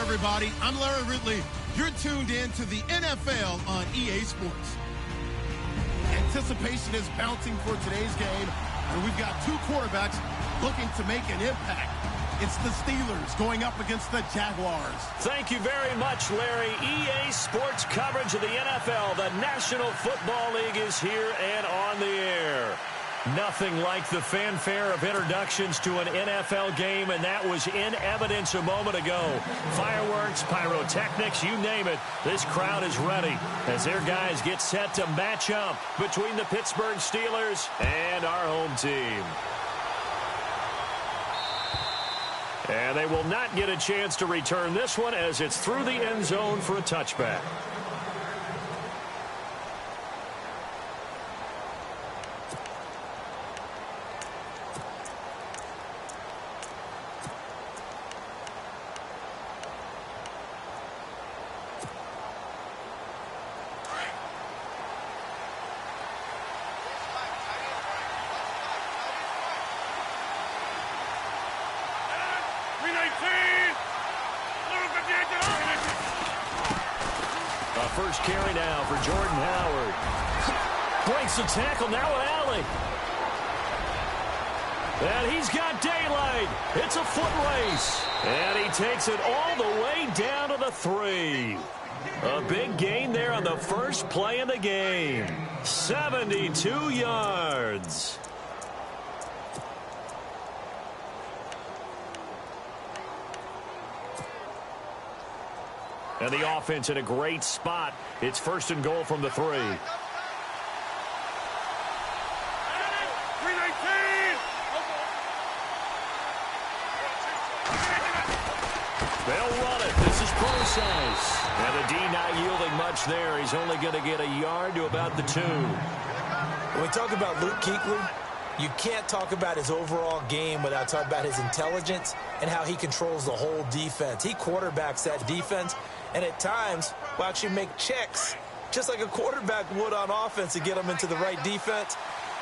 everybody. I'm Larry Ridley. You're tuned in to the NFL on EA Sports. Anticipation is bouncing for today's game, and we've got two quarterbacks looking to make an impact. It's the Steelers going up against the Jaguars. Thank you very much, Larry. EA Sports coverage of the NFL. The National Football League is here and on the air. Nothing like the fanfare of introductions to an NFL game, and that was in evidence a moment ago. Fireworks, pyrotechnics, you name it. This crowd is ready as their guys get set to match up between the Pittsburgh Steelers and our home team. And they will not get a chance to return this one as it's through the end zone for a touchback. First carry now for Jordan Howard. Breaks the tackle now at Alley. And he's got daylight. It's a foot race. And he takes it all the way down to the 3. A big gain there on the first play of the game. 72 yards. And the offense in a great spot. It's first and goal from the 3. They'll run it. This is Process. And the D not yielding much there. He's only going to get a yard to about the 2. When we talk about Luke Kuechly, you can't talk about his overall game without talking about his intelligence and how he controls the whole defense. He quarterbacks that defense, and at times will actually make checks, just like a quarterback would on offense to get them into the right defense.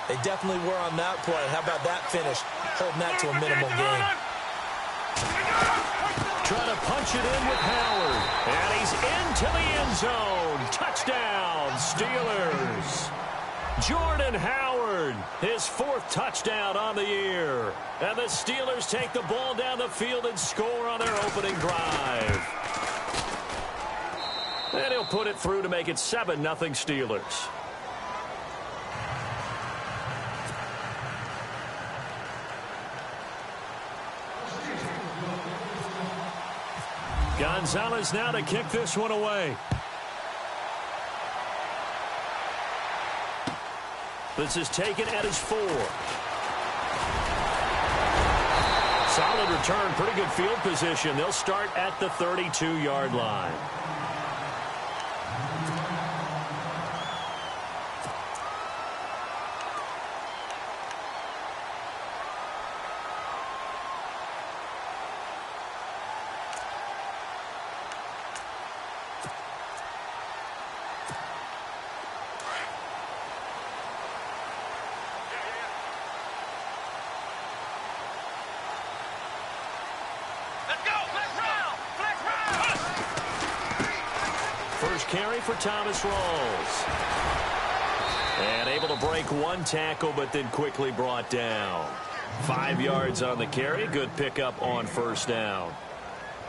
They definitely were on that play. How about that finish, holding that to a minimal gain. Trying to punch it in with Howard. And he's into the end zone. Touchdown, Steelers. Jordan Howard, his 4th touchdown on the year. And the Steelers take the ball down the field and score on their opening drive. And he'll put it through to make it 7-0 Steelers. Gonzalez now to kick this one away. This is taken at his 4. Solid return, pretty good field position. They'll start at the 32-yard line. First carry for Thomas Rawls. And able to break one tackle, but then quickly brought down. 5 yards on the carry. Good pickup on first down.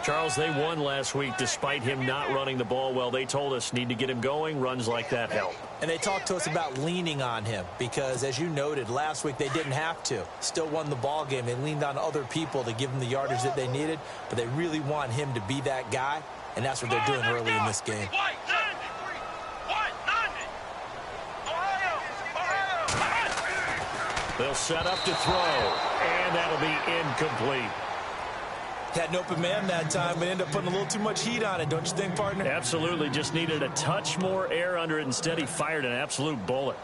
Charles, they won last week despite him not running the ball well. They told us need to get him going. Runs like that help. And they talked to us about leaning on him because, as you noted, last week they didn't have to. Still won the ball game. They leaned on other people to give them the yardage that they needed, but they really want him to be that guy, and that's what they're doing early in this game. They'll set up to throw, and that'll be incomplete. Had an open man that time, but ended up putting a little too much heat on it, don't you think, partner? Absolutely. Just needed a touch more air under it. Instead, he fired an absolute bullet.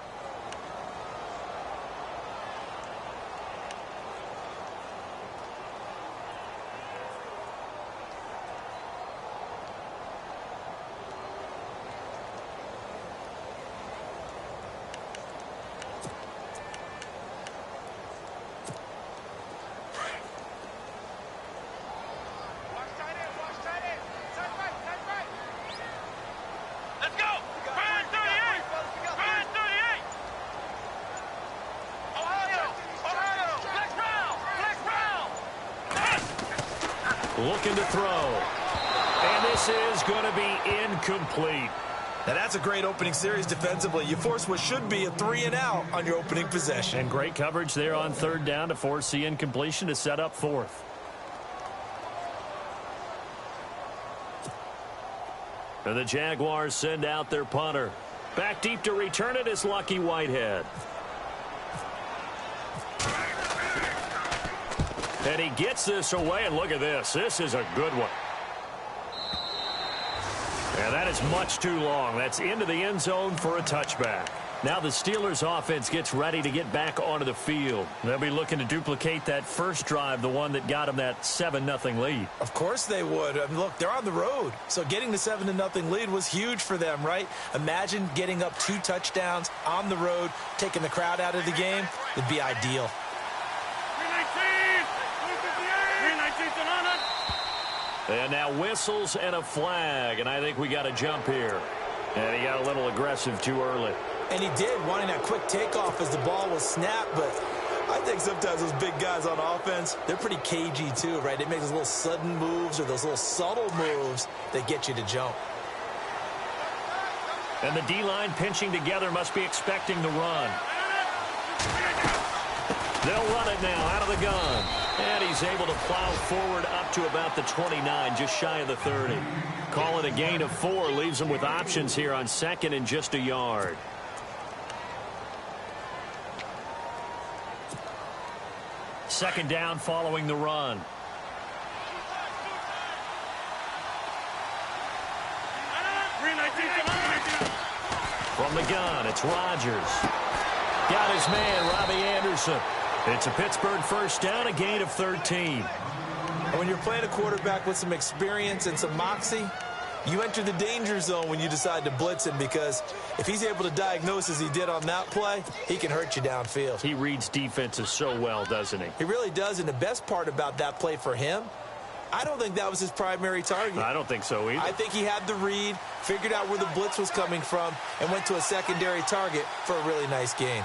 looking to throw. And this is going to be incomplete. Now, that's a great opening series defensively. You force what should be a 3-and-out on your opening possession. And great coverage there on third down to force the incompletion to set up fourth. And the Jaguars send out their punter. Back deep to return it is Lucky Whitehead. And he gets this away, and look at this. This is a good one. And that is much too long. That's into the end zone for a touchback. Now the Steelers offense gets ready to get back onto the field. They'll be looking to duplicate that first drive, the one that got them that 7-0 lead. Of course they would. I mean, look, they're on the road. So getting the 7-0 lead was huge for them, right? Imagine getting up 2 touchdowns on the road, taking the crowd out of the game. It'd be ideal. And now whistles and a flag, and I think we got a jump here. And he got a little aggressive too early. And he did, wanting that quick takeoff as the ball was snapped, but I think sometimes those big guys on offense, they're pretty cagey too, right? They make those little sudden moves or those little subtle moves that get you to jump. And the D-line pinching together must be expecting the run. They'll run it now out of the gun. And he's able to plow forward up to about the 29, just shy of the 30. Call it a gain of 4, leaves him with options here on second and just a yard. Second down following the run. From the gun, it's Rodgers. Got his man, Robbie Anderson. It's a Pittsburgh first down, a gain of 13. And when you're playing a quarterback with some experience and some moxie, you enter the danger zone when you decide to blitz him, because if he's able to diagnose as he did on that play, he can hurt you downfield. He reads defenses so well, doesn't he? He really does, and the best part about that play for him, I don't think that was his primary target. I don't think so either. I think he had the read, figured out where the blitz was coming from, and went to a secondary target for a really nice gain.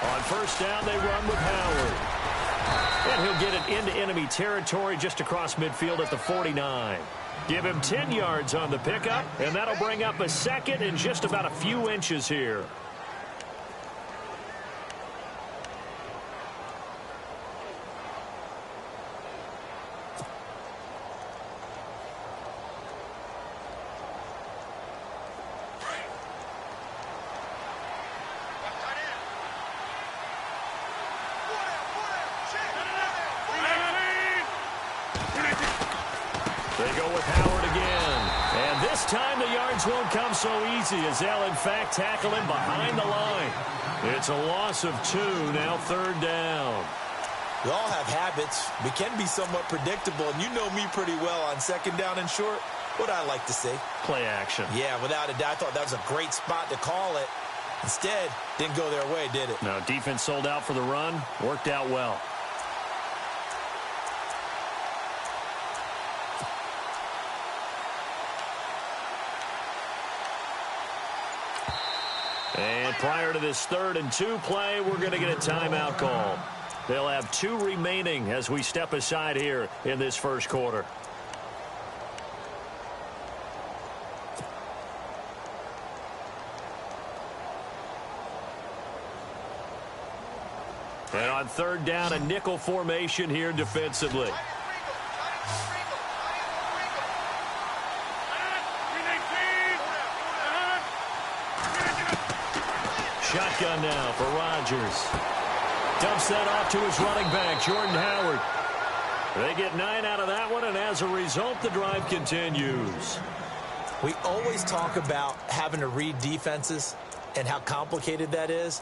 On first down, they run with Howard. And he'll get it into enemy territory just across midfield at the 49. Give him 10 yards on the pickup, and that'll bring up a second and just about a few inches here. They go with Howard again. And this time the yards won't come so easy, as they'll in fact tackle him behind the line. It's a loss of 2, now third down. We all have habits. We can be somewhat predictable, and you know me pretty well on second down and short. What I like to see. Play action. Yeah, without a doubt. I thought that was a great spot to call it. Instead, didn't go their way, did it? No, defense sold out for the run. Worked out well. And prior to this 3rd and 2 play, we're going to get a timeout call. They'll have 2 remaining as we step aside here in this first quarter. And on third down, a nickel formation here defensively. Shotgun now for Rodgers. Dumps that off to his running back, Jordan Howard. They get 9 out of that one, and as a result, the drive continues. We always talk about having to read defenses and how complicated that is.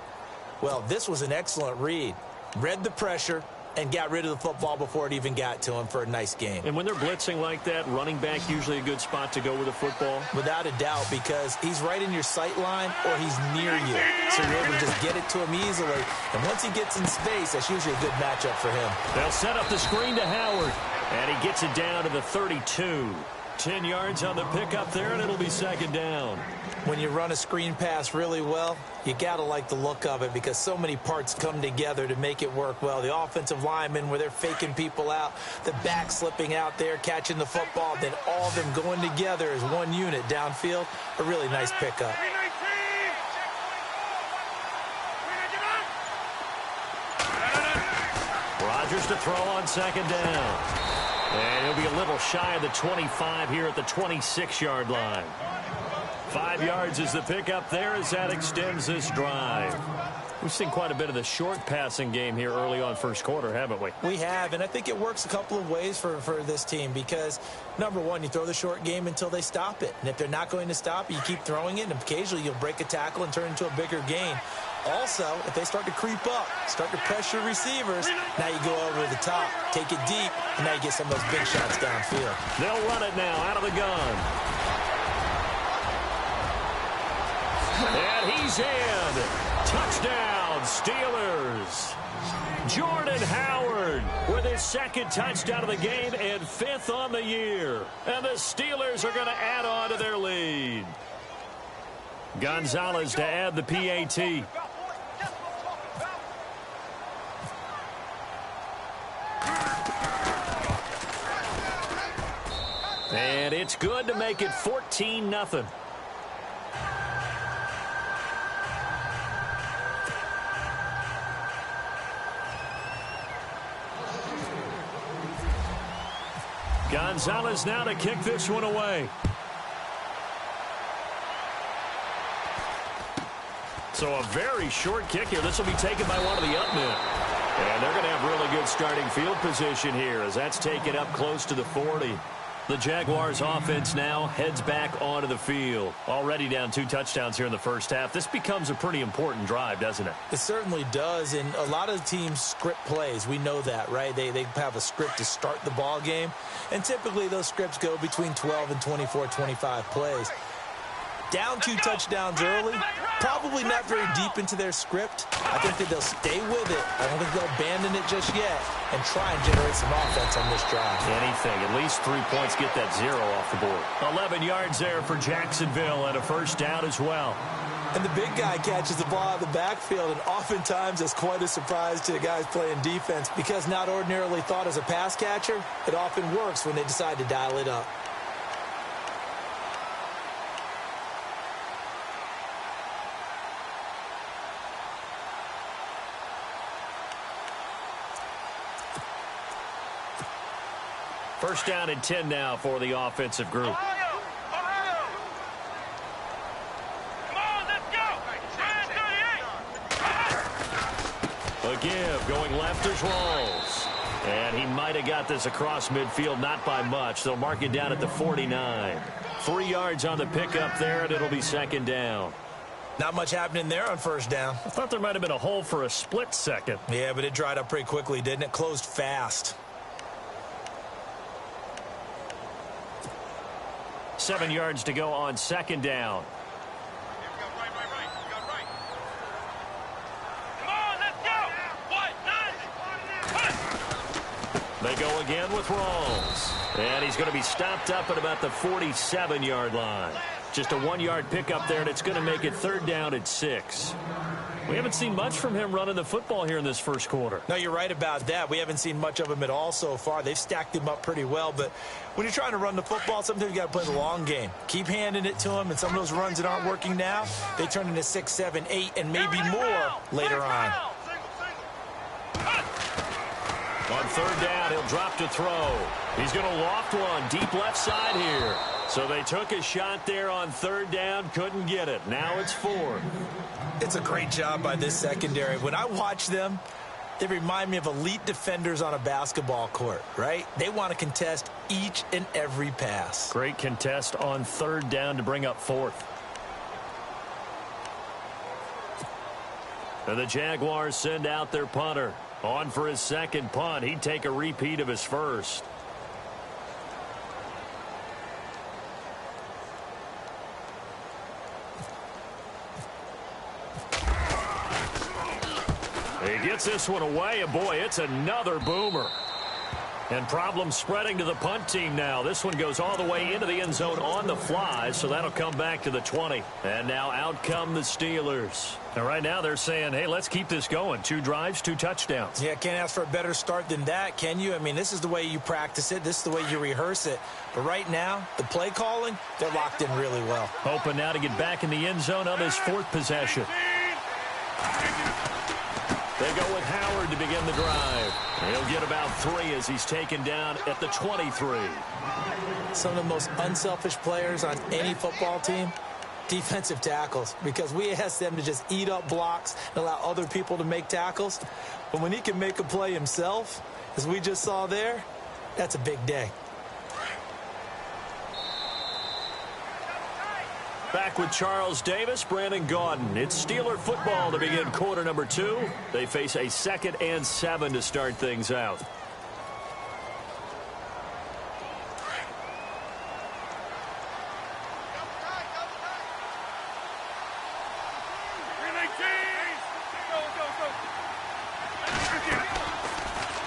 Well, this was an excellent read. Read the pressure and got rid of the football before it even got to him for a nice game. And when they're blitzing like that, running back usually a good spot to go with the football? Without a doubt, because he's right in your sight line or he's near you. So you're able to just get it to him easily. And once he gets in space, that's usually a good matchup for him. They'll set up the screen to Howard. And he gets it down to the 32. 10 yards on the pickup there, and it'll be second down. When you run a screen pass really well, you got to like the look of it because so many parts come together to make it work well. The offensive linemen, where they're faking people out, the back slipping out there, catching the football, then all of them going together as one unit downfield. A really nice pickup. Rodgers to throw on second down. And he'll be a little shy of the 25 here at the 26-yard line. 5 yards is the pickup there as that extends this drive. We've seen quite a bit of the short passing game here early on first quarter, haven't we? We have, and I think it works a couple of ways for this team because, number one, you throw the short game until they stop it. And if they're not going to stop it, you keep throwing it, and occasionally you'll break a tackle and turn it into a bigger gain. Also, if they start to creep up, start to pressure receivers, now you go over to the top, take it deep, and now you get some of those big shots downfield. They'll run it now out of the gun. And he's in. Touchdown, Steelers. Jordan Howard with his second touchdown of the game and 5th on the year. And the Steelers are going to add on to their lead. Gonzalez to add the PAT. And it's good to make it 14-0. Gonzalez now to kick this one away. So a very short kick here. This will be taken by one of the up men. And they're going to have really good starting field position here as that's taken up close to the 40. The Jaguars offense now heads back onto the field. Already down 2 touchdowns here in the first half. This becomes a pretty important drive, doesn't it? It certainly does, and a lot of teams script plays. We know that, right? They have a script to start the ball game, and typically those scripts go between 12 and 24, 25 plays. Down 2 touchdowns early, probably not very deep into their script. I think that they'll stay with it. I don't think they'll abandon it just yet and try and generate some offense on this drive. Anything, at least 3 points, get that 0 off the board. 11 yards there for Jacksonville and a first down as well. And the big guy catches the ball out of the backfield, and oftentimes it's quite a surprise to the guys playing defense because not ordinarily thought as a pass catcher, it often works when they decide to dial it up. First down and 10 now for the offensive group. A give going left as Rawls. And he might have got this across midfield, not by much. They'll mark it down at the 49. 3 yards on the pickup there, and it'll be second down. Not much happening there on first down. I thought there might have been a hole for a split second. Yeah, but it dried up pretty quickly, didn't it? Closed fast. 7 yards to go on second down. They go again with Rawls. And he's going to be stopped up at about the 47-yard line. Just a 1-yard pickup there, and it's going to make it third down at 6. We haven't seen much from him running the football here in this first quarter. No, you're right about that. We haven't seen much of him at all so far. They've stacked him up pretty well, but when you're trying to run the football, sometimes you got to play the long game. Keep handing it to him, and some of those runs that aren't working now, they turn into 6, 7, 8, and maybe more later on. On third down, he'll drop to throw. He's going to loft one deep left side here. So they took a shot there on third down, couldn't get it. Now it's 4. It's a great job by this secondary. When I watch them, they remind me of elite defenders on a basketball court, right? They want to contest each and every pass. Great contest on third down to bring up 4th. And the Jaguars send out their punter. On for his second punt. He'd take a repeat of his first. He gets this one away, and boy, it's another boomer. And problems spreading to the punt team now. This one goes all the way into the end zone on the fly, so that'll come back to the 20. And now out come the Steelers. And right now they're saying, hey, let's keep this going. 2 drives, 2 touchdowns. Yeah, can't ask for a better start than that, can you? I mean, this is the way you practice it. This is the way you rehearse it. But right now, the play calling, they're locked in really well. Hoping now to get back in the end zone on his 4th possession. They go with Howard to begin the drive. He'll get about 3 as he's taken down at the 23. Some of the most unselfish players on any football team, defensive tackles, because we ask them to just eat up blocks and allow other people to make tackles. But when he can make a play himself, as we just saw there, that's a big day. Back with Charles Davis, Brandon Gaudin. It's Steeler football to begin quarter number 2. They face a 2nd and 7 to start things out.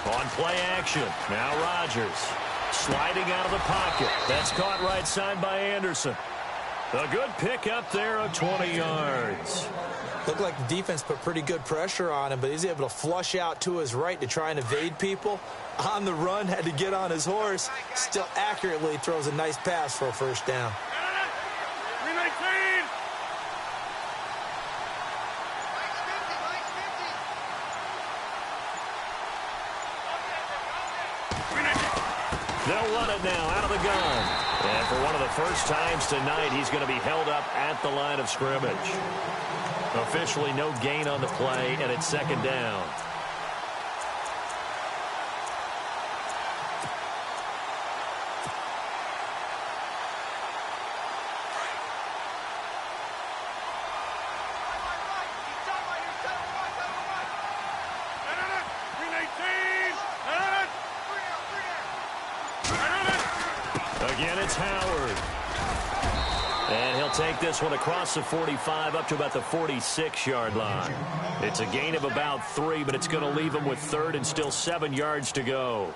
On play action, now Rodgers. Sliding out of the pocket. That's caught right side by Anderson. A good pick up there of 20 yards. Looked like the defense put pretty good pressure on him, but he's able to flush out to his right to try and evade people. On the run, had to get on his horse. Still accurately throws a nice pass for a first down. They'll run it now out of the gun. And for one of the first times tonight, he's going to be held up at the line of scrimmage. Officially no gain on the play, and it's 2nd down. Again, it's Howard. And he'll take this one across the 45 up to about the 46-yard line. It's a gain of about 3, but it's going to leave him with 3rd and still 7 yards to go.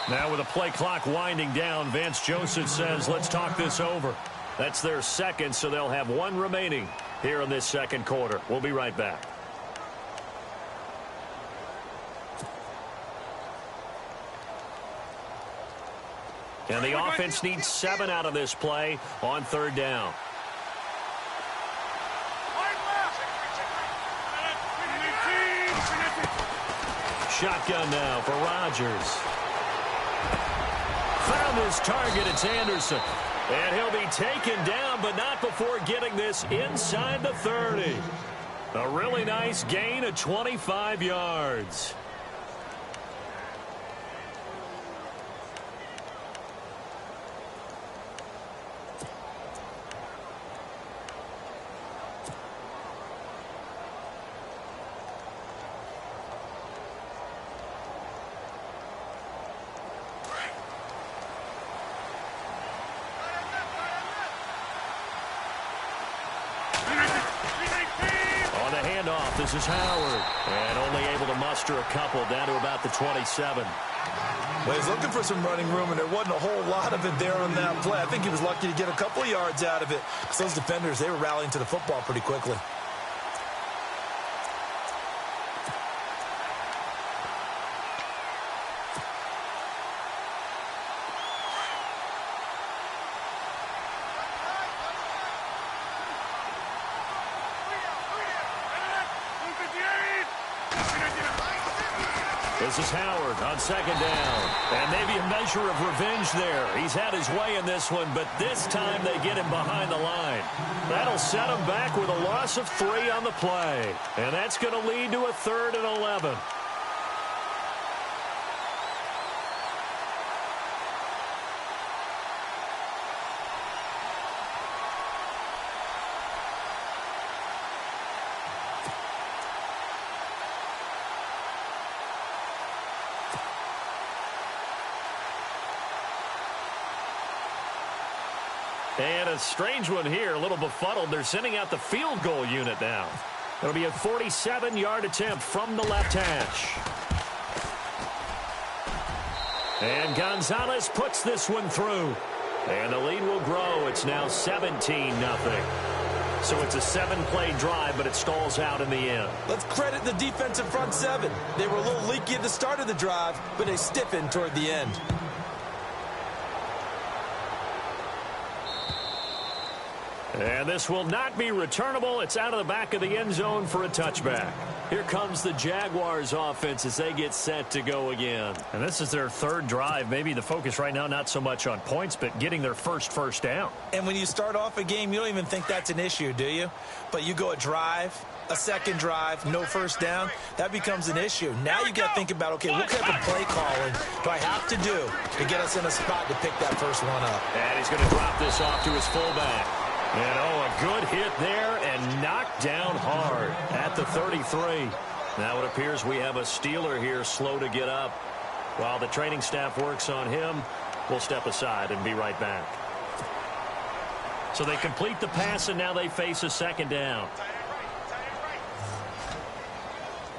Now with the play clock winding down, Vance Joseph says, let's talk this over. That's their 2nd, so they'll have 1 remaining here in this 2nd quarter. We'll be right back. And the offense needs 7 out of this play on 3rd down. Shotgun now for Rodgers. Found his target. It's Anderson. And he'll be taken down, but not before getting this inside the 30. A really nice gain of 25 yards. This is Howard, and only able to muster a couple down to about the 27. Well, he's looking for some running room, and there wasn't a whole lot of it there on that play. I think he was lucky to get a couple of yards out of it, because those defenders, they were rallying to the football pretty quickly. This is Howard on 2nd down. And maybe a measure of revenge there. He's had his way in this one, but this time they get him behind the line. That'll set him back with a loss of 3 on the play. And that's going to lead to a 3rd and 11. a strange one here, a little befuddled. They're sending out the field goal unit now. It'll be a 47-yard attempt from the left hash. And Gonzalez puts this one through. And the lead will grow. It's now 17-0. So it's a 7-play drive, but it stalls out in the end. Let's credit the defensive front seven. They were a little leaky at the start of the drive, but they stiffened toward the end. And this will not be returnable. It's out of the back of the end zone for a touchback. Here comes the Jaguars offense as they get set to go again. And this is their third drive. Maybe the focus right now not so much on points, but getting their first down. And when you start off a game, you don't even think that's an issue, do you? But you go a drive, a second drive, no first down, that becomes an issue. Now you got to think about, okay, what type of play calling do I have to do to get us in a spot to pick that first one up? And he's going to drop this off to his fullback. And, a good hit there and knocked down hard at the 33. Now it appears we have a Steeler here slow to get up. While the training staff works on him, we'll step aside and be right back. So they complete the pass, and now they face a second down.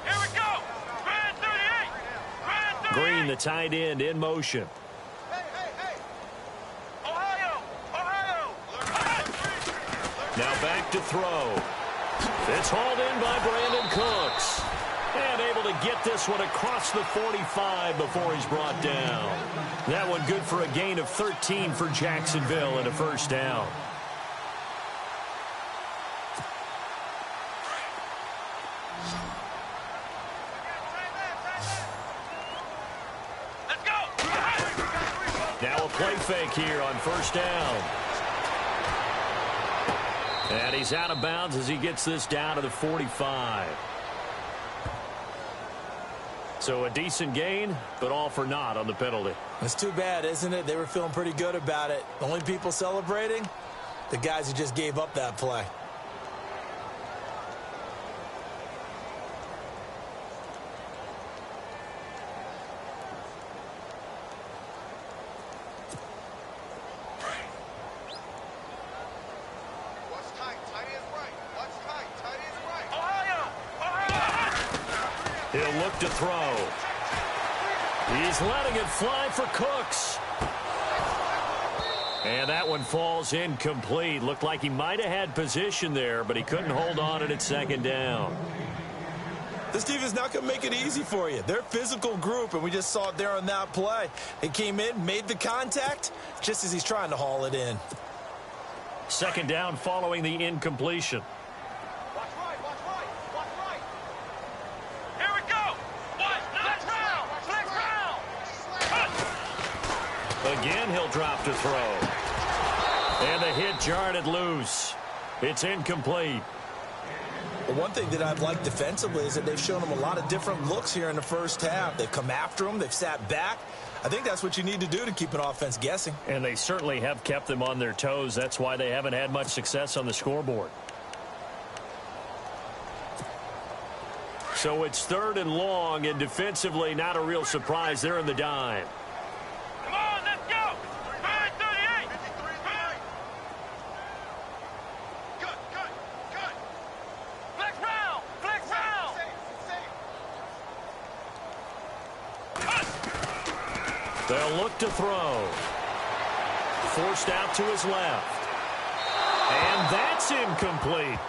Here we go. Green, the tight end, in motion. Now back to throw. It's hauled in by Brandon Cooks. And able to get this one across the 45 before he's brought down. That one good for a gain of 13 for Jacksonville and a first down. Let's go. Now a play fake here on first down. And he's out of bounds as he gets this down to the 45. So a decent gain, but all for naught on the penalty. It's too bad, isn't it? They were feeling pretty good about it. The only people celebrating, the guys who just gave up that play. He'll look to throw. He's letting it fly for Cooks. And that one falls incomplete. Looked like he might have had position there, but he couldn't hold on at second down. This defense not going to make it easy for you. They're a physical group, and we just saw it there on that play. They came in, made the contact, just as he's trying to haul it in. Second down following the incompletion. Again, he'll drop to throw. And the hit jarred it loose. It's incomplete. Well, one thing that I've liked defensively is that they've shown him a lot of different looks here in the first half. They've come after him. They've sat back. I think that's what you need to do to keep an offense guessing. And they certainly have kept them on their toes. That's why they haven't had much success on the scoreboard. So it's 3rd and long, and defensively not a real surprise. They're in the dime. Come on, let's go. 38. Good. Flex round. They'll look to throw. Forced out to his left. And that's incomplete.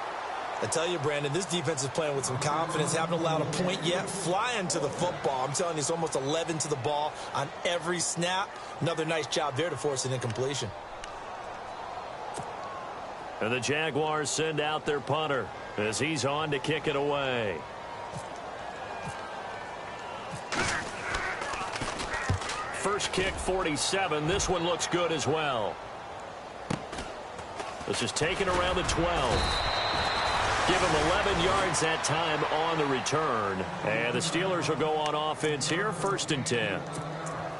I tell you, Brandon, this defense is playing with some confidence. Haven't allowed a point yet. Flying to the football. I'm telling you, it's almost 11 to the ball on every snap. Another nice job there to force an incompletion. And the Jaguars send out their punter as he's on to kick it away. First kick, 47. This one looks good as well. This is taken around the 12. Give him 11 yards that time on the return. And the Steelers will go on offense here, 1st and 10.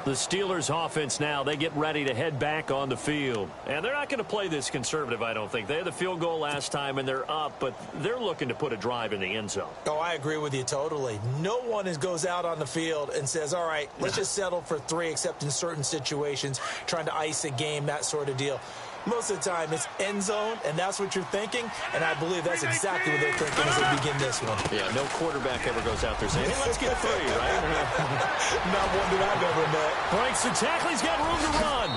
The Steelers offense now, they get ready to head back on the field. And they're not going to play this conservative, I don't think. They had the field goal last time, and they're up, but they're looking to put a drive in the end zone. Oh, I agree with you totally. No one goes out on the field and says, all right, let's just settle for 3, except in certain situations, trying to ice a game, that sort of deal. Most of the time, it's end zone, and that's what you're thinking, and I believe that's exactly what they're thinking as they begin this one. Yeah, no quarterback ever goes out there saying, hey, let's get free, right? Not one that I've ever met. Breaks the tackle. He's got room to run.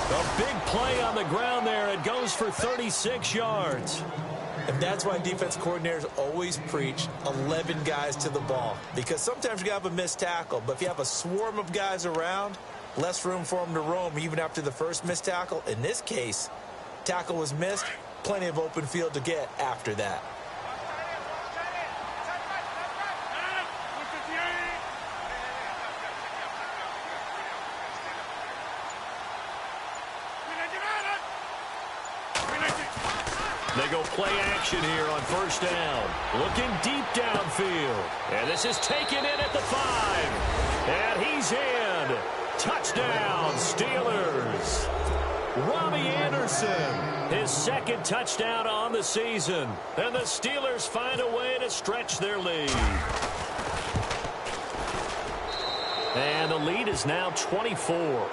A big play on the ground there. It goes for 36 yards. And that's why defense coordinators always preach 11 guys to the ball, because sometimes you have a missed tackle, but if you have a swarm of guys around, less room for them to roam even after the first missed tackle. In this case, tackle was missed, plenty of open field to get after that. They go play action here on first down. Looking deep downfield. And this is taken in at the 5. And he's in. Touchdown, Steelers. Robbie Anderson, his second touchdown on the season. And the Steelers find a way to stretch their lead. And the lead is now 24.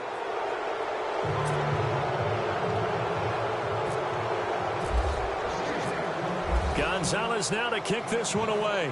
Gonzalez now to kick this one away.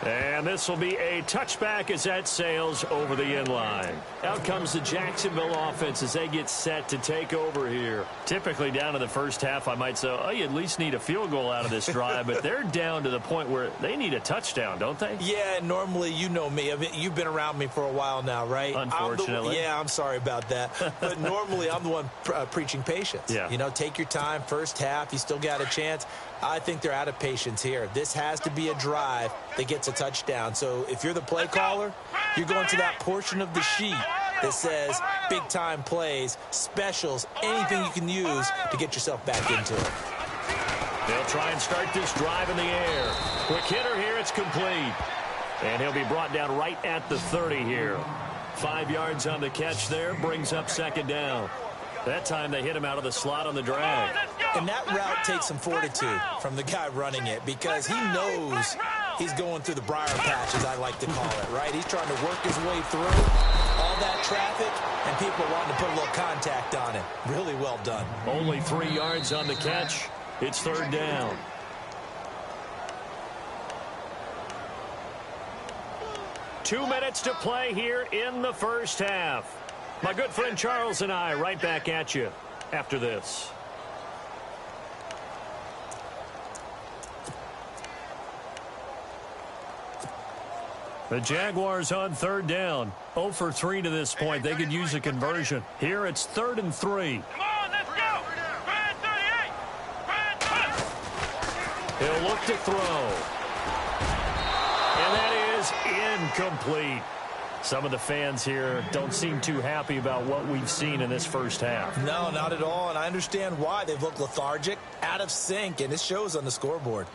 And this will be a touchback as that sails over the end line. Out comes the Jacksonville offense as they get set to take over here. Typically down to the first half, I might say, oh, you at least need a field goal out of this drive. But they're down to the point where they need a touchdown, don't they? Yeah, normally, you know me. I mean, you've been around me for a while now, right? Unfortunately. I'm sorry about that. But normally, I'm the one preaching patience. Yeah. You know, take your time. First half, you still got a chance. I think they're out of patience here. This has to be a drive that gets a touchdown. So if you're the play caller, you're going to that portion of the sheet that says big-time plays, specials, anything you can use to get yourself back into it. They'll try and start this drive in the air. Quick hitter here, it's complete. And he'll be brought down right at the 30 here. 5 yards on the catch there, brings up second down. That time they hit him out of the slot on the drag. And that route takes some fortitude from the guy running it, because he knows he's going through the briar patch, as I like to call it, right? He's trying to work his way through all that traffic, and people are wanting to put a little contact on him. Really well done. Only 3 yards on the catch. It's third down. Two minutes to play here in the first half. My good friend Charles and I right back at you after this. The Jaguars on third down. 0 for 3 to this point. They could use a conversion. Here it's 3rd and 3. Come on, let's go. 38. He'll look to throw. And that is incomplete. Some of the fans here don't seem too happy about what we've seen in this first half. No, not at all, and I understand why. They've looked lethargic, out of sync, and it shows on the scoreboard.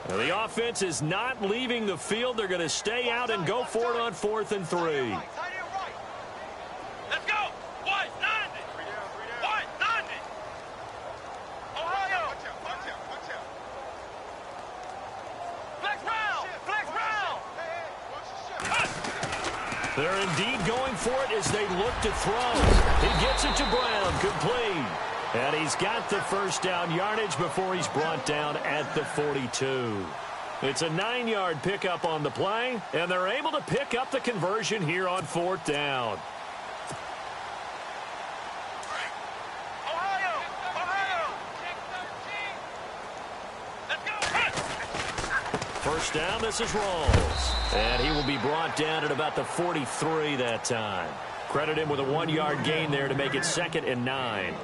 Now the offense is not leaving the field. They're going to stay out and go for it on 4th and 3. Let's go. White, 90. White, 90. Ohio. Flex round. Flex round. They're indeed going for it as they look to throw. He gets it to Brown, complete. And he's got the first down yardage before he's brought down at the 42. It's a 9-yard pickup on the play, and they're able to pick up the conversion here on 4th down. Ohio. Let's go. First down, this is Rawls. And he will be brought down at about the 43 that time. Credit him with a 1-yard gain there to make it 2nd and 9.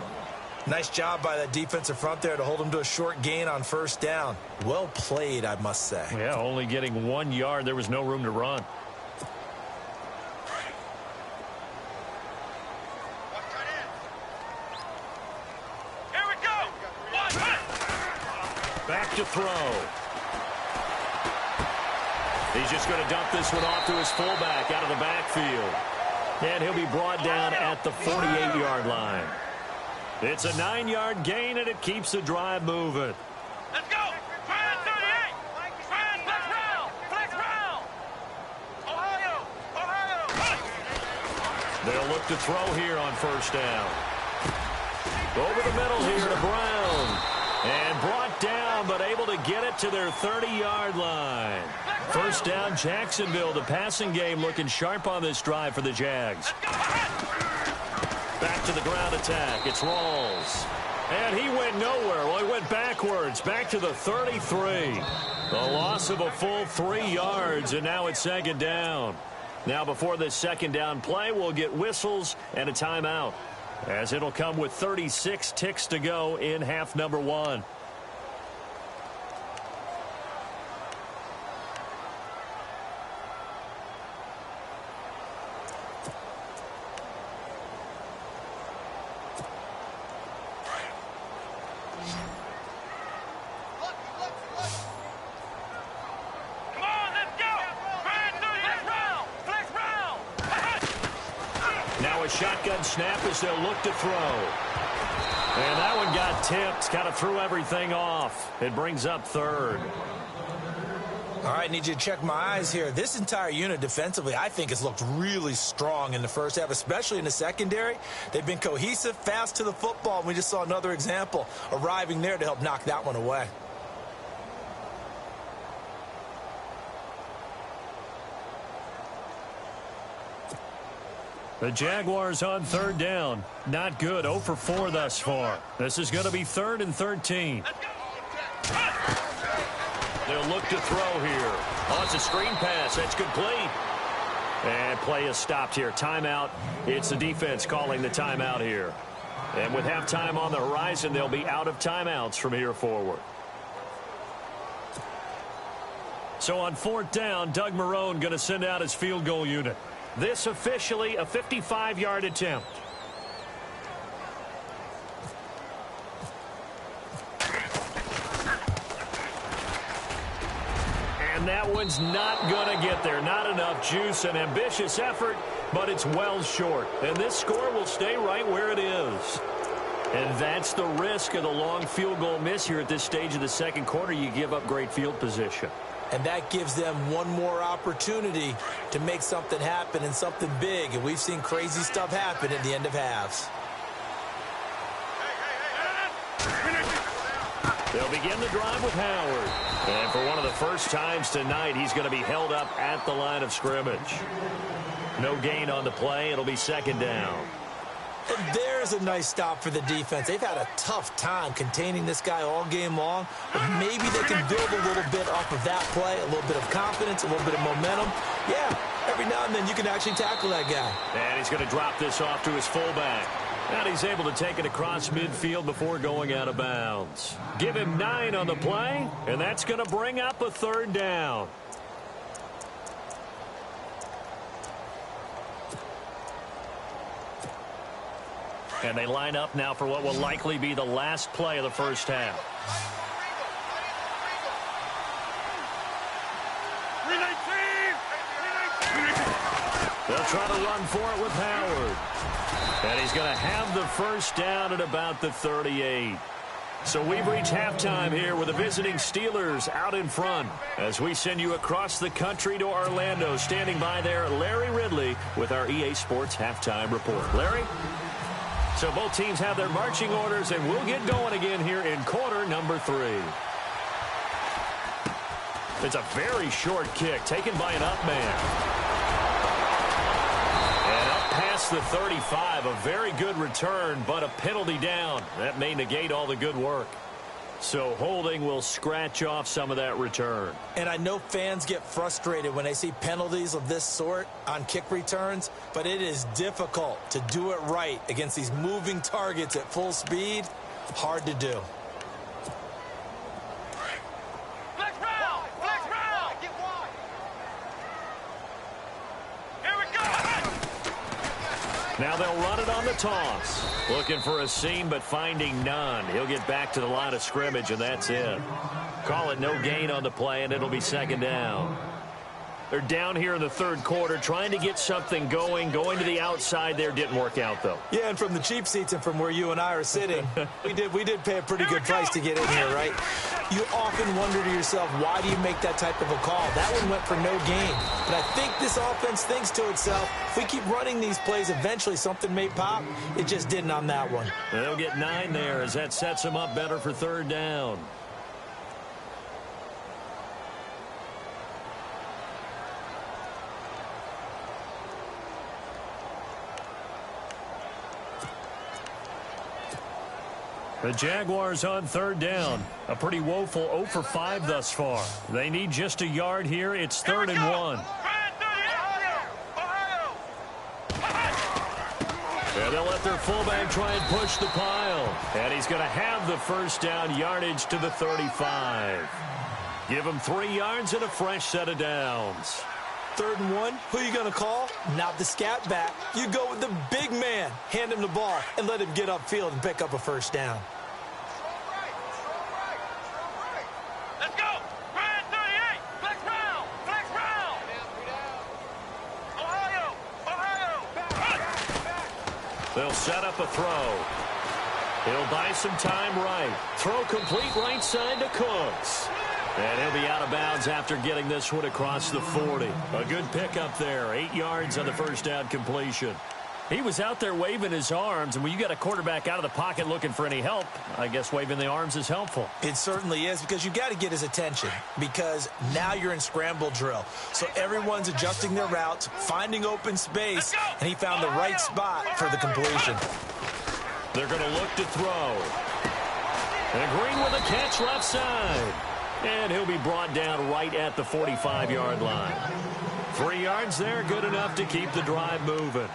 Nice job by that defensive front there to hold him to a short gain on first down. Well played, I must say. Yeah, only getting 1 yard. There was no room to run. Here we go. Back to throw. He's just going to dump this one off to his fullback out of the backfield. And he'll be brought down at the 48-yard line. It's a 9-yard gain, and it keeps the drive moving. Let's go. Try 38. Try flex round. Flex round. Ohio. They'll look to throw here on first down. Over the middle here to Brown. And brought down, but able to get it to their 30-yard line. First down, Jacksonville. The passing game looking sharp on this drive for the Jags. Back to the ground attack. It's Rawls. And he went nowhere. Well, he went backwards. Back to the 33. The loss of a full 3 yards, and now it's second down. Now, before this second down play, we'll get whistles and a timeout, as it'll come with 36 ticks to go in half number 1. Shotgun snap as they'll look to throw. And that one got tipped. Kind of threw everything off. It brings up third. All right, need you to check my eyes here. This entire unit defensively, I think, has looked really strong in the first half, especially in the secondary. They've been cohesive, fast to the football, and we just saw another example arriving there to help knock that one away. The Jaguars on third down. Not good. 0 for 4 thus far. This is going to be 3rd and 13. They'll look to throw here. Oh, it's a screen pass. That's complete. And play is stopped here. Timeout. It's the defense calling the timeout here. And with halftime on the horizon, they'll be out of timeouts from here forward. So on 4th down, Doug Marrone going to send out his field goal unit. This officially a 55-yard attempt. And that one's not going to get there. Not enough juice. An ambitious effort, but it's well short. And this score will stay right where it is. And that's the risk of the long field goal miss here at this stage of the second quarter. You give up great field position. And that gives them one more opportunity to make something happen and something big. And we've seen crazy stuff happen at the end of halves. They'll begin the drive with Howard. And for one of the first times tonight, he's going to be held up at the line of scrimmage. No gain on the play. It'll be second down. And there's a nice stop for the defense. They've had a tough time containing this guy all game long, but maybe they can build a little bit off of that play, a little bit of confidence, a little bit of momentum. Yeah, every now and then you can actually tackle that guy. And he's going to drop this off to his fullback. And he's able to take it across midfield before going out of bounds. Give him 9 on the play, and that's going to bring up a 3rd down. And they line up now for what will likely be the last play of the first half. They'll try to run for it with Howard. And he's going to have the first down at about the 38. So we've reached halftime here with the visiting Steelers out in front as we send you across the country to Orlando. Standing by there, Larry Ridley with our EA Sports Halftime Report. Larry? So both teams have their marching orders, and we'll get going again here in quarter number 3. It's a very short kick taken by an up man. And up past the 35, a very good return, but a penalty down. That may negate all the good work. So holding will scratch off some of that return. And I know fans get frustrated when they see penalties of this sort on kick returns, but it is difficult to do it right against these moving targets at full speed. Hard to do. Flex round. Flex round. Get wide. Here we go. Now they'll run it on the toss. Looking for a seam, but finding none. He'll get back to the line of scrimmage, and that's it. Call it no gain on the play, and it'll be second down. They're down here in the third quarter, trying to get something going. Going to the outside there didn't work out, though. Yeah, and from the cheap seats and from where you and I are sitting, we did pay a pretty good price to get in here, right? You often wonder to yourself, why do you make that type of a call? That one went for no gain. But I think this offense thinks to itself, if we keep running these plays, eventually something may pop. It just didn't on that one. They'll get 9 there as that sets them up better for third down. The Jaguars on third down. A pretty woeful 0 for 5 thus far. They need just a yard here. It's 3rd and 1. And they'll let their fullback try and push the pile. And he's going to have the first down, yardage to the 35. Give him 3 yards and a fresh set of downs. 3rd and 1, who are you going to call? Not the scat back. You go with the big man. Hand him the ball and let him get upfield and pick up a first down. Let's go. Ryan 38. Flex round. Flex round. Ohio. They'll set up a throw. He'll buy some time right. Throw complete right side to Cooks. And he'll be out of bounds after getting this one across the 40. A good pickup there. 8 yards on the first down completion. He was out there waving his arms, and when you got a quarterback out of the pocket looking for any help, I guess waving the arms is helpful. It certainly is, because you got to get his attention, because now you're in scramble drill. So everyone's adjusting their routes, finding open space, and he found the right spot for the completion. They're going to look to throw. And Green with a catch left side. And he'll be brought down right at the 45-yard line. 3 yards there, good enough to keep the drive moving.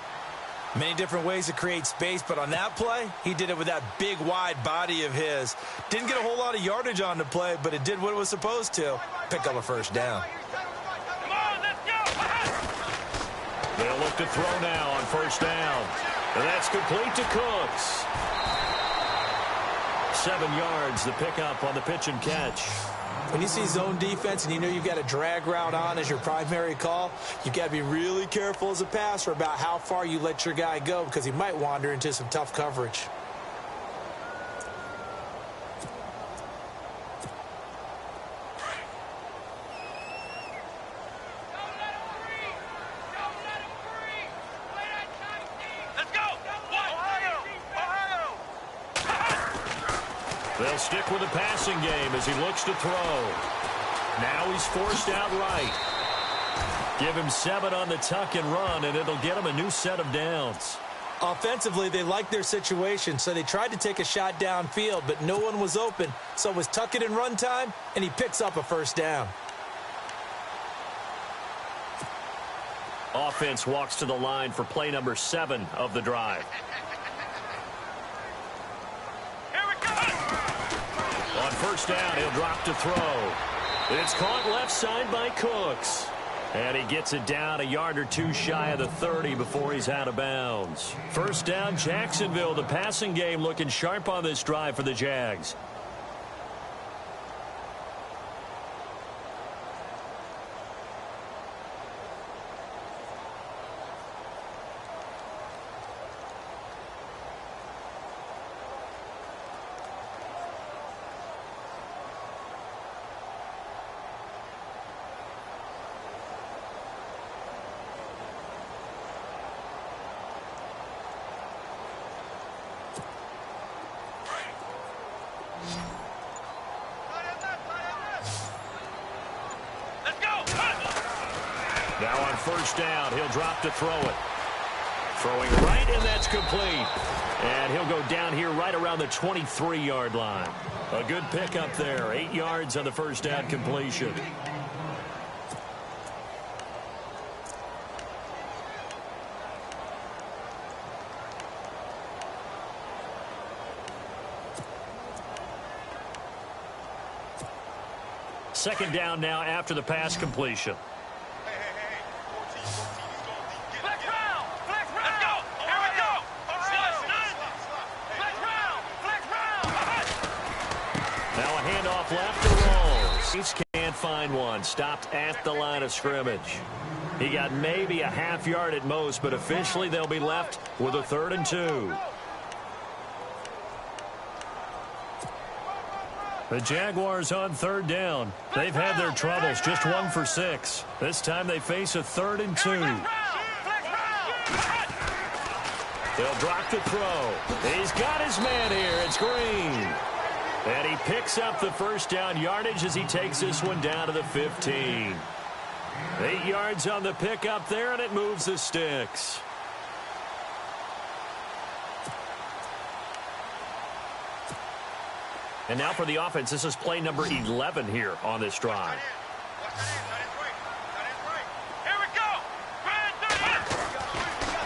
Many different ways to create space, but on that play, he did it with that big, wide body of his. Didn't get a whole lot of yardage on the play, but it did what it was supposed to. Pick up a first down. Come on, let's go. They'll look to throw now on first down. And that's complete to Cooks. 7 yards, the pickup on the pitch and catch. When you see zone defense and you know you've got a drag route on as your primary call, you've got to be really careful as a passer about how far you let your guy go, because he might wander into some tough coverage. Let's go. Ohio. They'll stick with the passing game as he looks to throw. Now he's forced out right. Give him 7 on the tuck and run, and it'll get him a new set of downs. Offensively, they liked their situation, so they tried to take a shot downfield, but no one was open. So it was tuck it and run time, and he picks up a first down. Offense walks to the line for play number 7 of the drive. On first down, he'll drop to throw. It's caught left side by Cooks. And he gets it down a yard or 2 shy of the 30 before he's out of bounds. First down, Jacksonville. The passing game looking sharp on this drive for the Jags. Now on first down, he'll drop to throw it. Throwing right, and that's complete. And he'll go down here right around the 23-yard line. A good pickup there. 8 yards on the first down completion. Second down now after the pass completion. Left to roll. Chiefs can't find one. Stopped at the line of scrimmage. He got maybe a half yard at most, but officially they'll be left with a 3rd and 2. The Jaguars on 3rd down. They've had their troubles, just 1 for 6. This time they face a 3rd and 2. They'll drop to throw. He's got his man here. It's Green. And he picks up the first down yardage as he takes this one down to the 15. 8 yards on the pickup there, and it moves the sticks. And now for the offense, this is play number 11 here on this drive.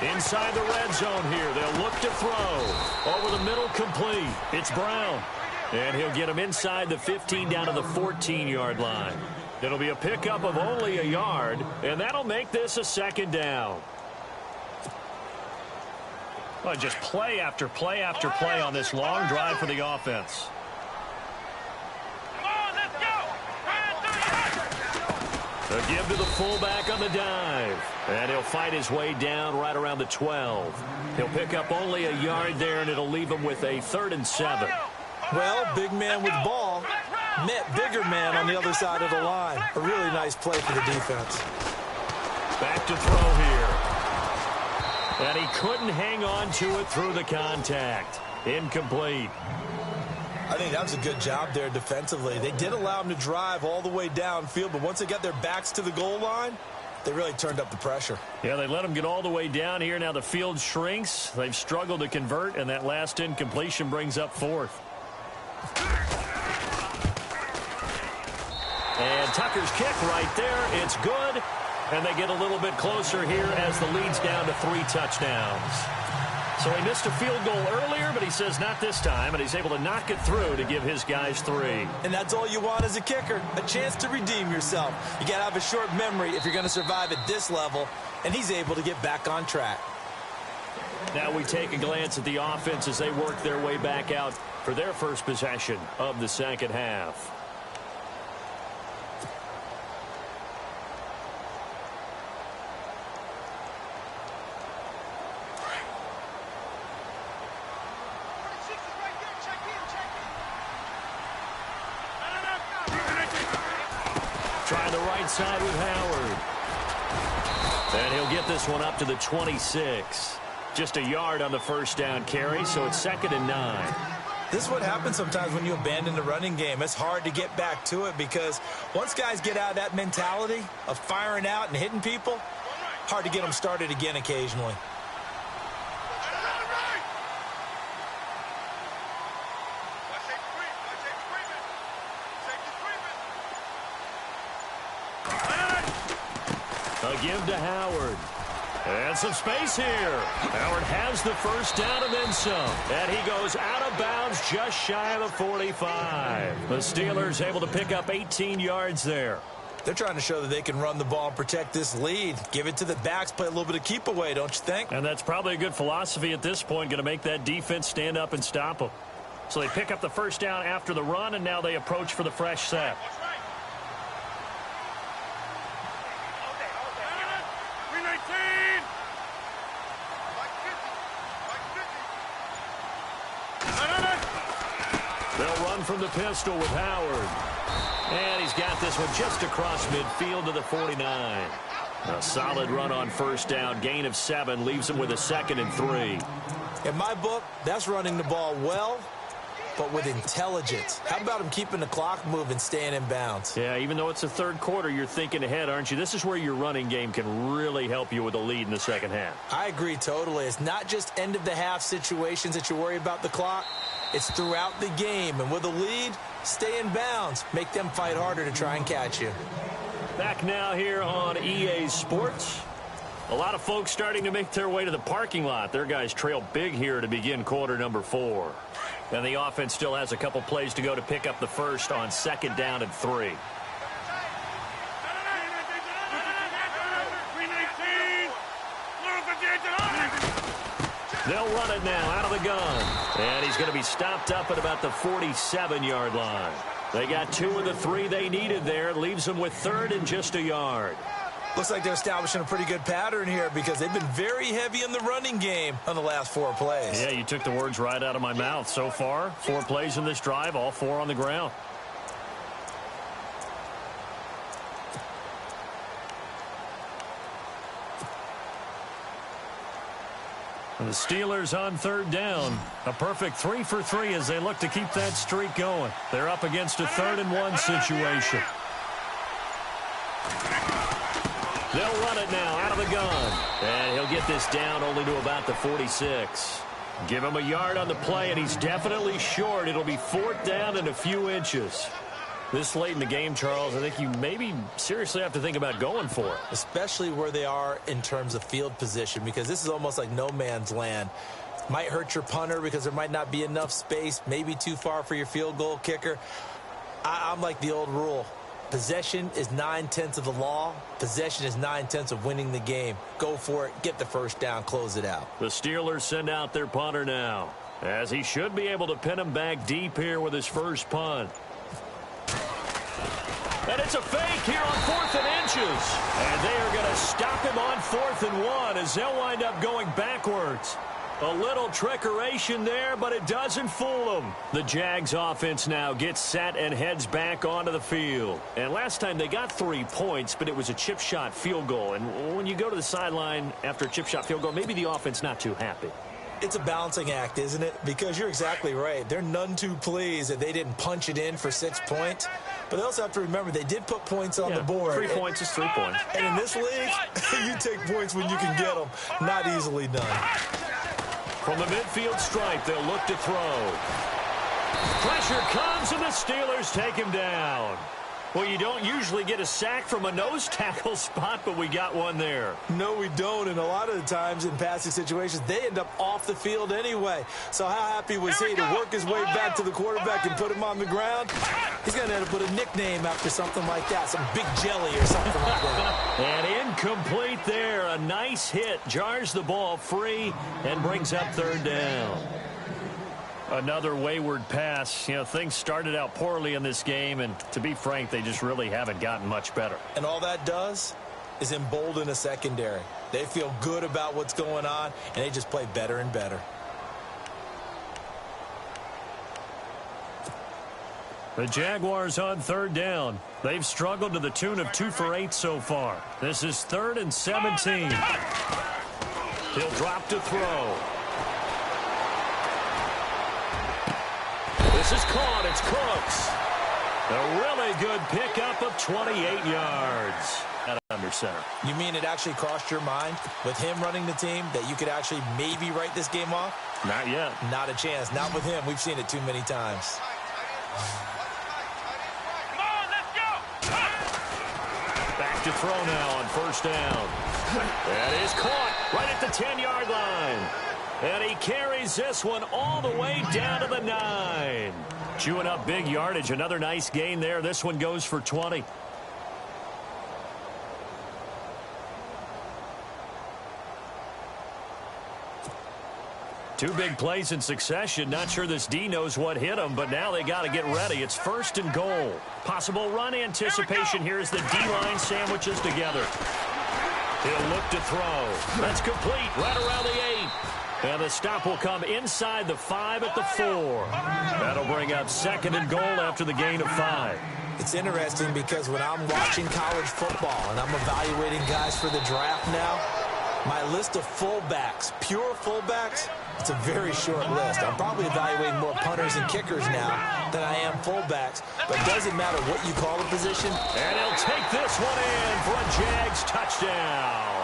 Inside the red zone here. They'll look to throw. Over the middle, complete. It's Brown. And he'll get him inside the 15 down to the 14-yard line. It'll be a pickup of only a yard, and that'll make this a 2nd down. Well, just play after play after play on this long drive for the offense. A give to the fullback on the dive. And he'll fight his way down right around the 12. He'll pick up only a yard there, and it'll leave him with a 3rd and 7. Well, big man with ball met bigger man on the other side of the line. A really nice play for the defense. Back to throw here. And he couldn't hang on to it through the contact. Incomplete. I think that was a good job there defensively. They did allow him to drive all the way downfield, but once they got their backs to the goal line, they really turned up the pressure. Yeah, they let him get all the way down here. Now the field shrinks. They've struggled to convert, and that last incompletion brings up 4th. And Tucker's kick right there. It's good. And they get a little bit closer here as the lead's down to 3 touchdowns. So he missed a field goal earlier, but he says not this time, and he's able to knock it through to give his guys 3. And that's all you want as a kicker, a chance to redeem yourself. You got to have a short memory if you're going to survive at this level, and he's able to get back on track. Now we take a glance at the offense as they work their way back out for their first possession of the second half. Trying the right side with Howard. And he'll get this one up to the 26. Just a yard on the first down carry, so it's 2nd and 9. This is what happens sometimes when you abandon the running game. It's hard to get back to it because once guys get out of that mentality of firing out and hitting people, hard to get them started again occasionally. A give to Howard. And some space here. Howard has the first down and then some. And he goes out of bounds just shy of the 45. The Steelers able to pick up 18 yards there. They're trying to show that they can run the ball and protect this lead. Give it to the backs, play a little bit of keep away, don't you think? And that's probably a good philosophy at this point, going to make that defense stand up and stop them. So they pick up the first down after the run, and now they approach for the fresh set. They'll run from the pistol with Howard. And he's got this one just across midfield to the 49. A solid run on first down. Gain of 7 leaves him with a 2nd and 3. In my book, that's running the ball well, but with intelligence. How about him keeping the clock moving, staying in bounds? Yeah, even though it's the third quarter, you're thinking ahead, aren't you? This is where your running game can really help you with a lead in the second half. I agree totally. It's not just end-of-the-half situations that you worry about the clock. It's throughout the game. And with a lead, stay in bounds. Make them fight harder to try and catch you. Back now here on EA Sports. A lot of folks starting to make their way to the parking lot. Their guys trail big here to begin quarter number 4. And the offense still has a couple plays to go to pick up the first on 2nd down and 3. They'll run it now out of the gun. And he's going to be stopped up at about the 47-yard line. They got 2 of the 3 they needed there. Leaves them with 3rd and just a yard. Looks like they're establishing a pretty good pattern here because they've been very heavy in the running game on the last 4 plays. Yeah, you took the words right out of my mouth. So far, 4 plays in this drive, all 4 on the ground. The Steelers on 3rd down. A perfect 3 for 3 as they look to keep that streak going. They're up against a 3rd and 1 situation. They'll run it now out of the gun. And he'll get this down only to about the 46. Give him a yard on the play, and he's definitely short. It'll be 4th down and a few inches. This late in the game, Charles, I think you maybe seriously have to think about going for it. Especially where they are in terms of field position, because this is almost like no man's land. Might hurt your punter because there might not be enough space, maybe too far for your field goal kicker. I'm like the old rule. Possession is 9/10 of the law. Possession is 9/10 of winning the game. Go for it. Get the first down. Close it out. The Steelers send out their punter now, as he should be able to pin him back deep here with his first punt. And it's a fake here on 4th and inches. And they are going to stop him on 4th and 1 as they'll wind up going backwards. A little trickeration there, but it doesn't fool them. The Jags offense now gets set and heads back onto the field. And last time they got 3 points, but it was a chip shot field goal. And when you go to the sideline after a chip shot field goal, maybe the offense not too happy. It's a balancing act, isn't it? Because you're exactly right. They're none too pleased that they didn't punch it in for 6 points. But they also have to remember they did put points on the board. 3 points is 3 points. And in this league, you take points when you can get them. Not easily done. From the midfield stripe, they'll look to throw. Pressure comes, and the Steelers take him down. Well, you don't usually get a sack from a nose tackle spot, but we got one there. No, we don't. And a lot of the times in passing situations, they end up off the field anyway. So how happy was he to work his way back to the quarterback and put him on the ground? He's going to end up with a nickname after something like that, some Big Jelly or something like that. And incomplete there. A nice hit. Jars the ball free and brings up 3rd down. Another wayward pass. You know, things started out poorly in this game, and to be frank, they just really haven't gotten much better. And all that does is embolden a secondary. They feel good about what's going on, and they just play better and better. The Jaguars on 3rd down. They've struggled to the tune of 2 for 8 so far. This is 3rd and 17. He'll drop to throw. This is caught. It's Cooks. A really good pickup of 28 yards at under center. You mean it actually crossed your mind with him running the team that you could actually maybe write this game off? Not yet. Not a chance. Not with him. We've seen it too many times. Come on, let's go. Back to throw now on 1st down. That is caught right at the 10-yard line. And he carries this one all the way down to the 9. Chewing up big yardage. Another nice gain there. This one goes for 20. Two big plays in succession. Not sure this D knows what hit him, but now they got to get ready. It's 1st and goal. Possible run anticipation here as the D-line sandwiches together. He'll look to throw. That's complete right around the 8. And the stop will come inside the 5 at the 4. That'll bring up 2nd and goal after the gain of 5. It's interesting because when I'm watching college football and I'm evaluating guys for the draft now, my list of fullbacks, pure fullbacks, it's a very short list. I'm probably evaluating more punters and kickers now than I am fullbacks, but it doesn't matter what you call the position. And he'll take this one in for a Jags touchdown.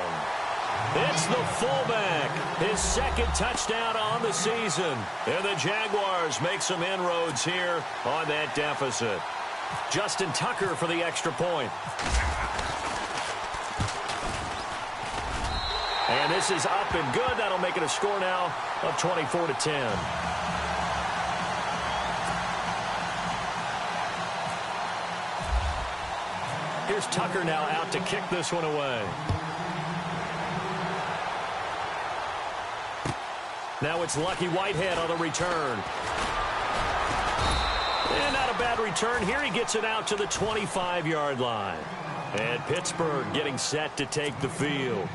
It's the fullback, his 2nd touchdown on the season. And the Jaguars make some inroads here on that deficit. Justin Tucker for the extra point. And this is up and good. That'll make it a score now of 24-10. Here's Tucker now out to kick this one away. Now it's Lucky Whitehead on the return. And not a a bad return here. He gets it out to the 25-yard line. And Pittsburgh getting set to take the field.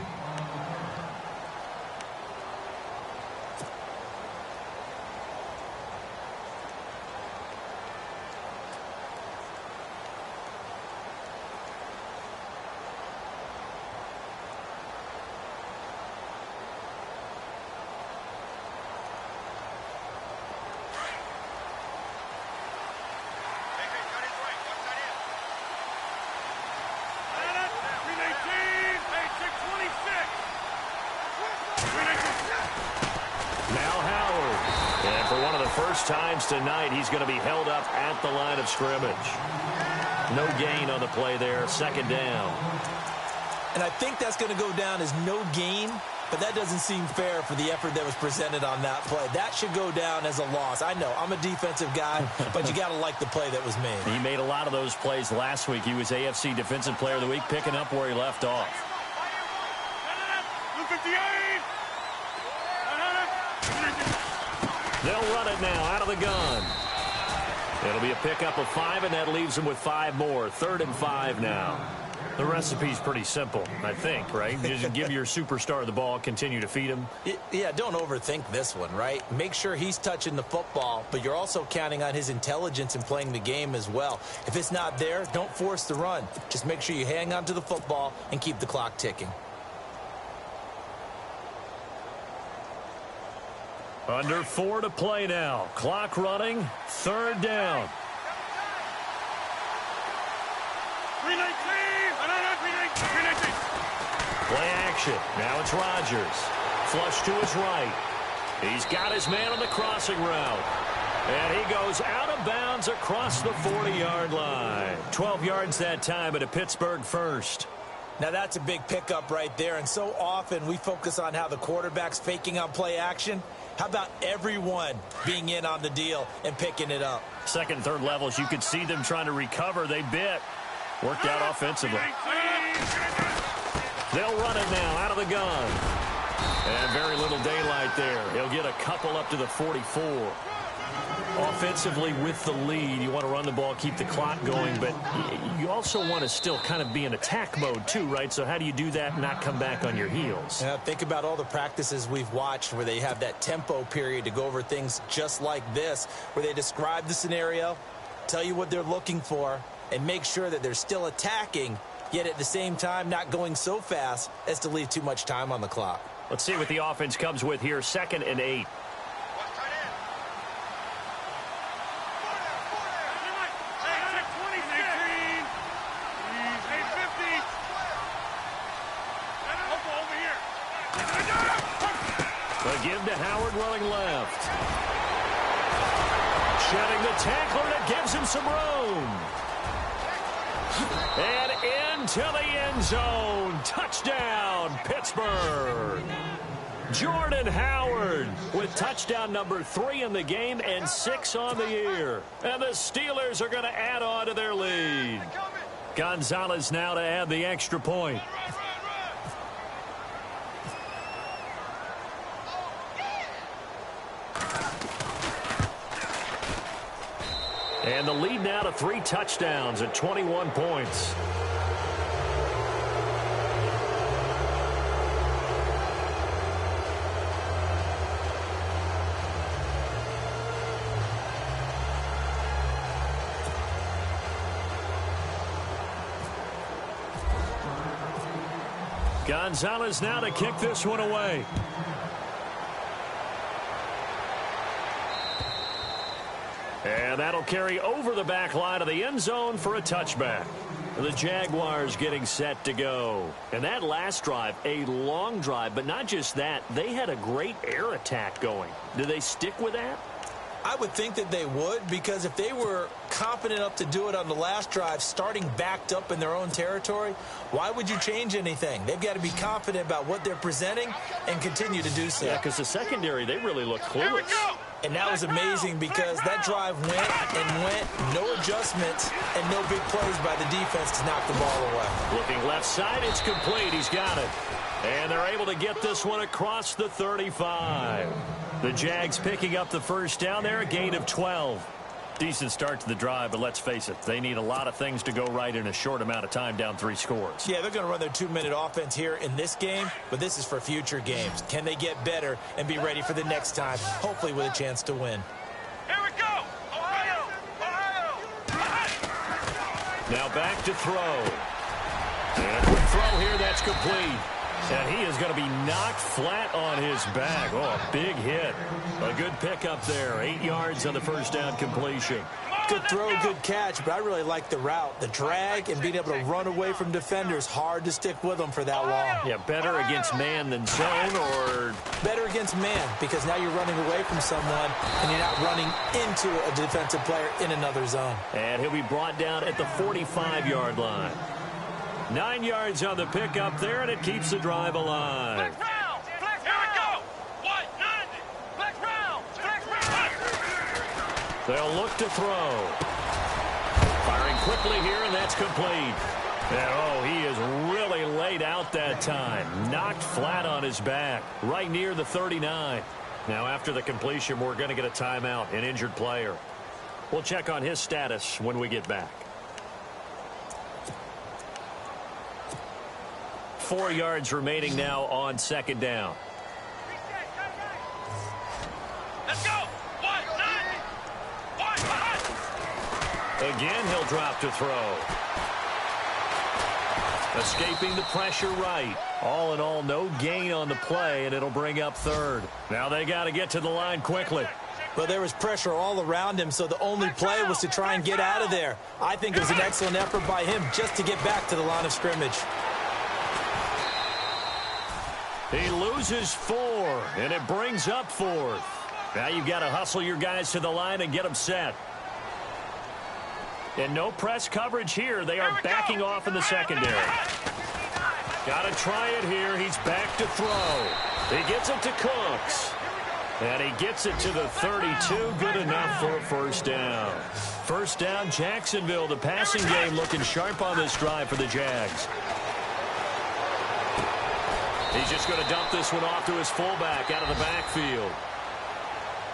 First times tonight, he's going to be held up at the line of scrimmage. No gain on the play there, second down. And I think that's going to go down as no gain, but that doesn't seem fair for the effort that was presented on that play. That should go down as a loss. I know, I'm a defensive guy, but you got to like the play that was made. He made a lot of those plays last week. He was AFC Defensive Player of the Week, picking up where he left off. They'll run it now out of the gun. It'll be a pickup of 5, and that leaves them with 5 more. 3rd and 5 now. The recipe's pretty simple, I think, right? Just give your superstar the ball, continue to feed him. Yeah, don't overthink this one, right? Make sure he's touching the football, but you're also counting on his intelligence in playing the game as well. If it's not there, don't force the run. Just make sure you hang on to the football and keep the clock ticking. Under 4 to play now. Clock running. 3rd down. Play action. Now it's Rodgers. Flush to his right. He's got his man on the crossing route. And he goes out of bounds across the 40-yard line. 12 yards that time, but a Pittsburgh first. Now, that's a big pickup right there, and so often we focus on how the quarterback's faking on play action. How about everyone being in on the deal and picking it up? Second and third levels, you could see them trying to recover. They bit. Worked out offensively. They'll run it now out of the gun. And very little daylight there. He'll get a couple up to the 44. Offensively with the lead, you want to run the ball, keep the clock going, but you also want to still kind of be in attack mode too, right? So how do you do that and not come back on your heels? Yeah, think about all the practices we've watched where they have that tempo period to go over things just like this, where they describe the scenario, tell you what they're looking for, and make sure that they're still attacking, yet at the same time not going so fast as to leave too much time on the clock. Let's see what the offense comes with here. 2nd and 8. Give to Howard running left. Shedding the tackler that gives him some room. And into the end zone. Touchdown, Pittsburgh. Jordan Howard with touchdown number 3 in the game and 6 on the year. And the Steelers are going to add on to their lead. Gonzalez now to add the extra point. And the lead now to 3 touchdowns at 21 points. Gonzalez now to kick this one away. And that'll carry over the back line of the end zone for a touchback. The Jaguars getting set to go. And that last drive, a long drive, but not just that. They had a great air attack going. Do they stick with that? I would think that they would, because if they were confident enough to do it on the last drive, starting backed up in their own territory, why would you change anything? They've got to be confident about what they're presenting and continue to do so. Yeah, because the secondary, they really look clueless. And that was amazing because that drive went and went, no adjustments, and no big plays by the defense to knock the ball away. Looking left side, it's complete. He's got it. And they're able to get this one across the 35. The Jags picking up the first down there, a gain of 12. Decent start to the drive, but let's face it, they need a lot of things to go right in a short amount of time, down 3 scores. Yeah, they're going to run their 2-minute offense here in this game, but this is for future games. Can they get better and be ready for the next time, hopefully with a chance to win? Here we go! Ohio! Now back to throw. And a quick throw here, that's complete. And he is going to be knocked flat on his back. Oh, a big hit. A good pickup there. 8 yards on the first down completion. Good throw, good catch, but I really like the route. The drag and being able to run away from defenders. Hard to stick with them for that long. Yeah, better against man than zone, or? Better against man, because now you're running away from someone and you're not running into a defensive player in another zone. And he'll be brought down at the 45-yard line. 9 yards on the pickup there, and it keeps the drive alive. Flex round! Flex round! Here we go! What? None! Flex round! Flex round! They'll look to throw. Firing quickly here, and that's complete. And, oh, he is really laid out that time. Knocked flat on his back, right near the 39. Now, after the completion, we're going to get a timeout, an injured player. We'll check on his status when we get back. 4 yards remaining now on second down. Let's go! What? None! What? Again, he'll drop to throw. Escaping the pressure right. All in all, no gain on the play, and it'll bring up third. Now they got to get to the line quickly. Well, there was pressure all around him, so the only play was to try and get out of there. I think it was an excellent effort by him just to get back to the line of scrimmage. He loses 4, and it brings up 4th. Now you've got to hustle your guys to the line and get them set. And no press coverage here. They are backing off in the secondary. Got to try it here. He's back to throw. He gets it to Cooks. And he gets it to the 32. Good enough for a first down. First down, Jacksonville. The passing game looking sharp on this drive for the Jags. He's just going to dump this one off to his fullback out of the backfield.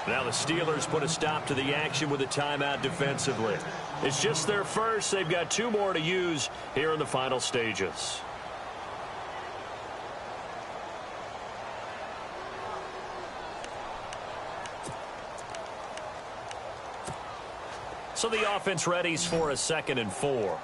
Now the Steelers put a stop to the action with a timeout defensively. It's just their first. They've got 2 more to use here in the final stages. So the offense readies for a 2nd and 4.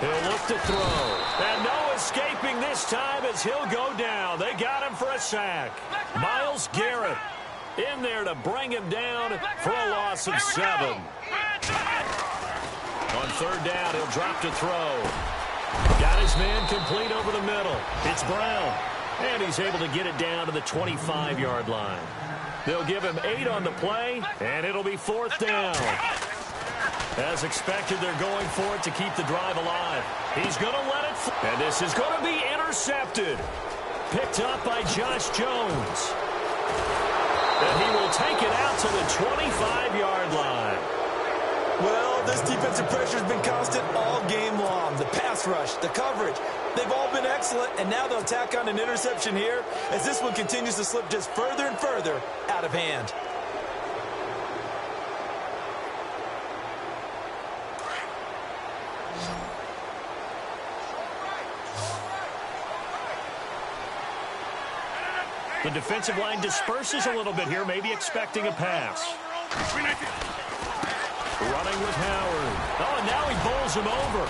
He'll look to throw. And no escaping this time as he'll go down. They got him for a sack. Myles Garrett in there to bring him down for a loss of 7. On third down, he'll drop to throw. Got his man complete over the middle. It's Brown. And he's able to get it down to the 25-yard line. They'll give him 8 on the play, and it'll be 4th down. As expected, they're going for it to keep the drive alive. He's going to let it fly. And this is going to be intercepted. Picked up by Josh Jones. And he will take it out to the 25-yard line. Well, this defensive pressure has been constant all game long. The pass rush, the coverage, they've all been excellent. And now they'll tack on an interception here as this one continues to slip just further and further out of hand. The defensive line disperses a little bit here, maybe expecting a pass. Running with Howard. Oh, and now he bowls him over.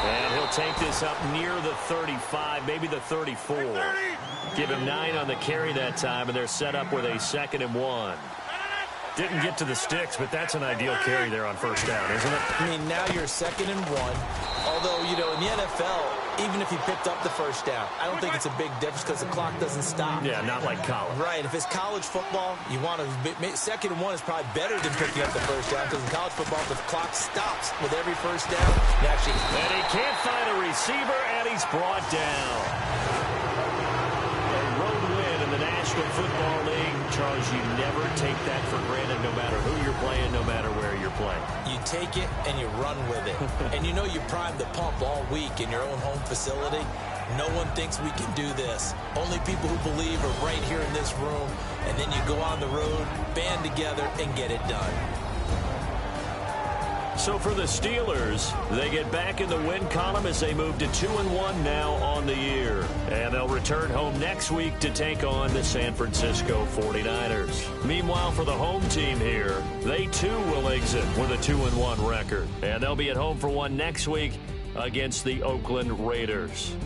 And he'll take this up near the 35, maybe the 34. Give him 9 on the carry that time, and they're set up with a 2nd and 1. Didn't get to the sticks, but that's an ideal carry there on first down, isn't it? I mean, now you're 2nd and 1. Although, you know, in the NFL, even if you picked up the first down, I don't think it's a big difference because the clock doesn't stop. Yeah, not like college. Right. If it's college football, you want to 2nd and 1 is probably better than picking up the first down because in college football, the clock stops with every first down. And he can't find a receiver, and he's brought down. A road win in the National Football League. Charles, you never take that for granted no matter who you're playing, no matter where you're playing. You take it and you run with it. And you know you primed the pump all week in your own home facility. no one thinks we can do this. Only people who believe are right here in this room. And then you go on the road, band together, and get it done. So for the Steelers, they get back in the win column as they move to 2-1 now on the year. And they'll return home next week to take on the San Francisco 49ers. Meanwhile, for the home team here, they too will exit with a 2-1 record. And they'll be at home for one next week against the Oakland Raiders.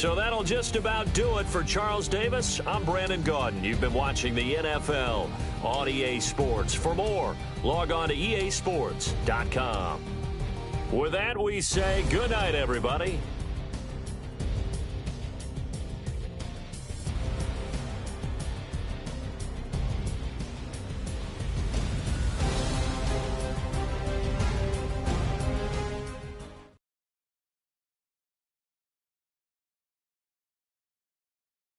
So that'll just about do it for Charles Davis. I'm Brandon Gaudin. You've been watching the NFL on EA Sports. For more, log on to easports.com. With that, we say good night, everybody.